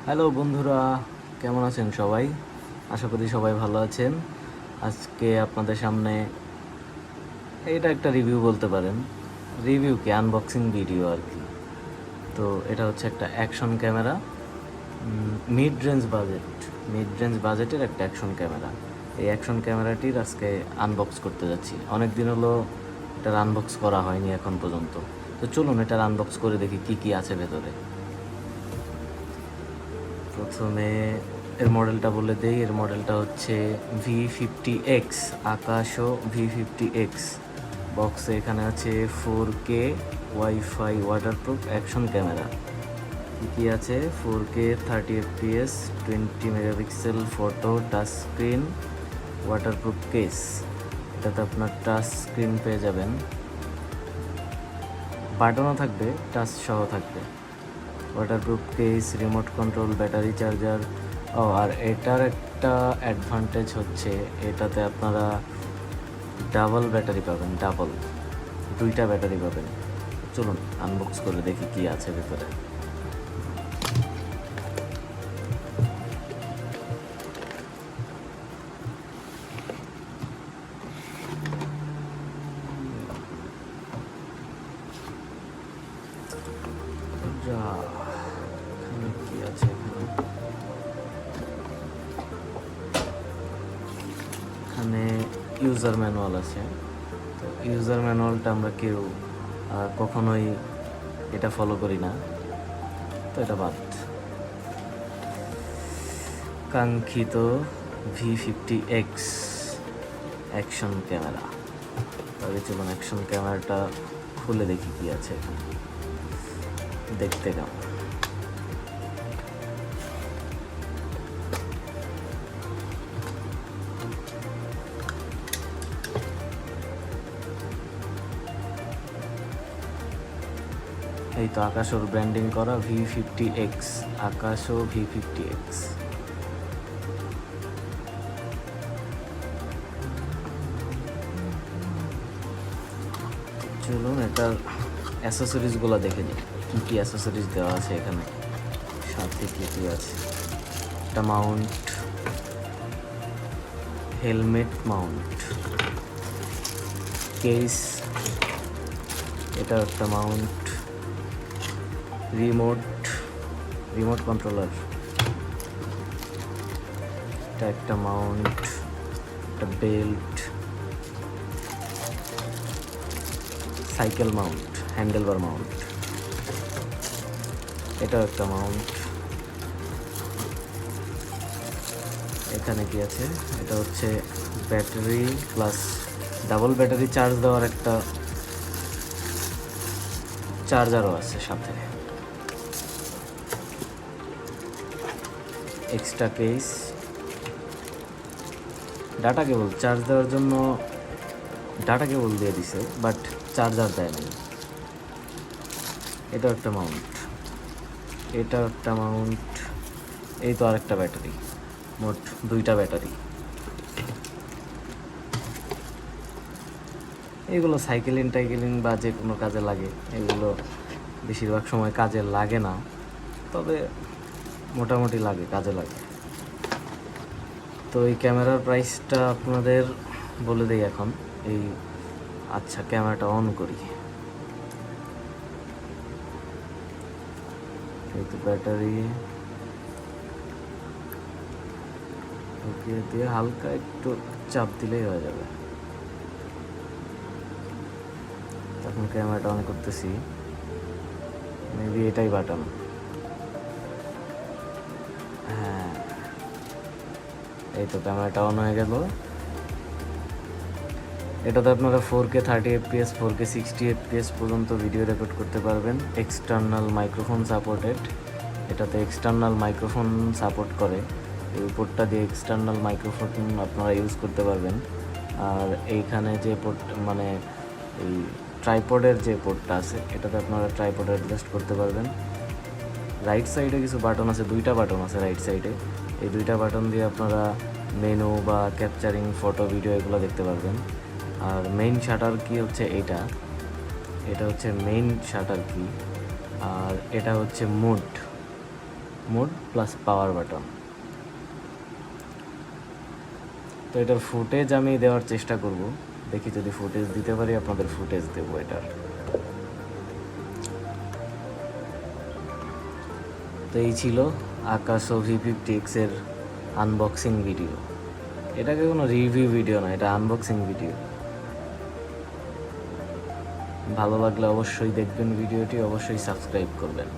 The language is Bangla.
হ্যালো বন্ধুরা, কেমন আছেন সবাই? আশা করি সবাই ভালো আছেন। আজকে আপনাদের সামনে এটা একটা রিভিউ বলতে পারেন, রিভিউ কি আনবক্সিং ভিডিও আর কি। তো এটা হচ্ছে একটা অ্যাকশন ক্যামেরা, মিড রেঞ্জ বাজেটের একটা অ্যাকশন ক্যামেরা। এই অ্যাকশন ক্যামেরাটির আজকে আনবক্স করতে যাচ্ছি। অনেক দিন হলো এটার আনবক্স করা হয়নি এখন পর্যন্ত। তো চলুন এটার আনবক্স করে দেখি কি কি আছে ভেতরে। প্রথমে এর মডেলটা বলে দেই। এর মডেলটা হচ্ছে V50X, আকাশো V50X। বক্সে এখানে আছে 4K WiFi waterproof action camera. কী আছে? 4K 30 FPS 20 megapixel photo, touch screen, waterproof case. এটাতে আপনার টাচ স্ক্রিন পেয়ে যাবেন, বাটনও থাকবে, টাচ সহ থাকবে, waterproof case, remote control, battery charger. আর এটার একটা অ্যাডভান্টেজ হচ্ছে এটাতে আপনারা ডাবল ব্যাটারি পাবেন, দুইটা ব্যাটারি পাবেন। চলুন আনবক্স করে দেখি কি আছে ভেতরে। কি আছে এখানে? ইউজার ম্যানুয়াল আছে। তো ইউজার ম্যানুয়ালটা আমরা কেউ কখনোই এটা ফলো করি না, তো এটা বাদ। কাঙ্ক্ষিত V50X অ্যাকশন ক্যামেরা। তবে চলুন অ্যাকশন ক্যামেরাটা খুলে দেখি কি আছে এখানে, দেখতে কেমন। এই তো আকাশোর ব্র্যান্ডিং করা V50X, আকাশো V50X। চলুন এটার অ্যাসেসরিজগুলো দেখে নিই, কী কী অ্যাসেসরিজ দেওয়া আছে এখানে, সাথে কী কী আছে। একটা মাউন্ট, হেলমেট মাউন্ট, কেস, এটা একটা মাউন্ট, রিমোট কন্ট্রোলার, এটা একটা মাউন্ট, একটা belt, cycle Mount, handlebar Mount, এটাও একটা মাউন্ট। এখানে কি আছে? এটা হচ্ছে battery plus double battery charge দেওয়ার একটা চার্জারও আছে সাথে। Extra case, data cable charge দেওয়ার জন্য ডাটা কেবল দিয়ে দিছে, বাট চার্জার দেয় না। এটাও একটা মাউন্ট, এটাও একটা মাউন্ট। এই তো আরেকটা ব্যাটারি, মোট দুইটা ব্যাটারি। এগুলো সাইকেলিং বা যে কোনো কাজে লাগে। এগুলো বেশিরভাগ সময় কাজে লাগে না, তবে মোটামুটি লাগে, কাজে লাগে। তো এই ক্যামেরার প্রাইসটা আপনাদের বলে দিই এখন। আচ্ছা, ক্যামেরাটা অন করি। এই তো ব্যাটারি, ওকে দিয়ে হালকা একটু চাপ দিলেই হয়ে যাবে। তখন ক্যামেরাটা অন করতেছি, মেবি এটাই বাটন। হ্যাঁ, এই তো ক্যামেরাটা অন হয়ে গেল। এটাতে আপনারা 4K 30 FPS 4K 60 FPS পর্যন্ত ভিডিও রেকর্ড করতে পারবেন। এক্সটার্নাল মাইক্রোফোন সাপোর্টেড, এটাতে এক্সটার্নাল মাইক্রোফোন সাপোর্ট করে। এই পোর্টটা দিয়ে এক্সটার্নাল মাইক্রোফোন আপনারা ইউজ করতে পারবেন। আর এইখানে যে পোর্ট, মানে এই ট্রাইপডের যে পোর্টটা আছে, এটাতে আপনারা ট্রাইপড অ্যাডজাস্ট করতে পারবেন। রাইট সাইডে কিছু বাটন আছে, দুইটা বাটন আছে রাইট সাইডে। এই দুইটা বাটন দিয়ে আপনারা মেনু বা ক্যাপচারিং, ফটো, ভিডিও এগুলো দেখতে পারবেন। আর মেইন শাটার কি হচ্ছে এটা হচ্ছে মেইন শাটার কি। আর এটা হচ্ছে mood, mode plus power button. তো এটার ফুটেজ আমি দেওয়ার চেষ্টা করব, দেখি যদি ফুটেজ দিতে পারি আপনাদের ফুটেজ দেবো এটার। তো এই ছিল আকাশো V50X এর আনবক্সিং ভিডিও। এটাকে কোনো রিভিউ ভিডিও না, এটা আনবক্সিং ভিডিও। ভালো লাগলে অবশ্যই দেখবেন ভিডিওটি, অবশ্যই সাবস্ক্রাইব করবেন।